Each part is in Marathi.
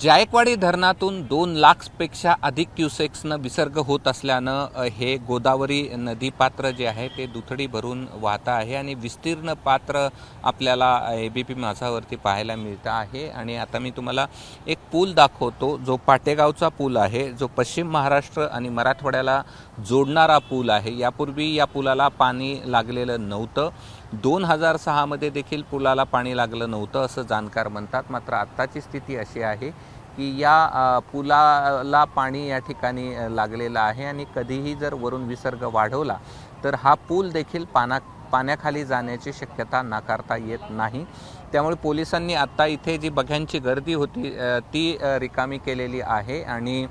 जायकवाडी धरणातून 2 लाखपेक्षा अधिक क्युसेक्सनं विसर्ग होत असल्यानं हे गोदावरी नदीपात्र जे आहे ते दुथडी भरून वाहतं आहे आणि विस्तीर्ण पात्र आपल्याला ABP माझावरती पाहायला मिळतं आहे। आणि आता मी तुम्हाला एक पूल दाखवतो जो पाटेगावचा पूल आहे, जो पश्चिम महाराष्ट्र आणि मराठवाड्याला जोडणारा पूल आहे। यापूर्वी या पुलाला पाणी लागलेलं नव्हतं। 2006 मध्ये देखील पुलाला पाणी लागलं नव्हतं असं जाणकार म्हणतात। मात्र आत्ताची स्थिती अशी आहे की या पुलाला पाणी या ठिकाणी लागलेलं आहे आणि कधीही जर वरून विसर्ग वाढवला तर हा पूल देखील पाण्याखाली जाण्याची शक्यता नाकारता येत नाही। त्यामुळे पोलिसांनी आता इथे जी बघ्यांची गर्दी होती ती रिकामी केलेली आहे आणि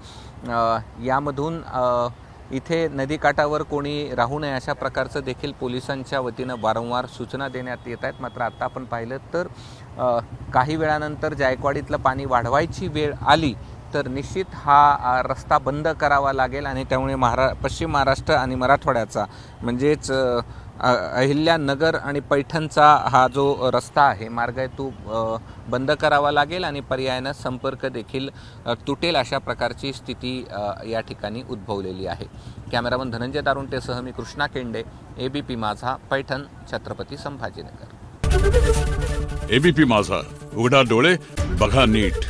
यामधून इथे नदीकाठावर कोणी राहू नये अशा प्रकारचं देखील पोलिसांच्या वतीनं वारंवार सूचना देण्यात येत आहेत। मात्र आता आपण पाहिलं तर काही वेळानंतर जायकवाडीतलं पाणी वाढवायची वेळ आली तर निश्चित हा रस्ता बंद करावा लागेल आणि त्यामुळे पश्चिम महाराष्ट्र आणि मराठवाड्याचा म्हणजेच अहिल्यानगर आणि पैठणचा हा जो रस्ता आहे मार्ग आहे तो बंद करावा लागेल आणि पर्यायानं संपर्क देखील तुटेल अशा प्रकारची स्थिती या ठिकाणी उद्भवलेली आहे। कॅमेरामन धनंजय दारुंटेसह मी कृष्णा केंडे, ABP माझा, पैठण, छत्रपती संभाजीनगर। ABP माझा, उघडा डोळे बघा नीट।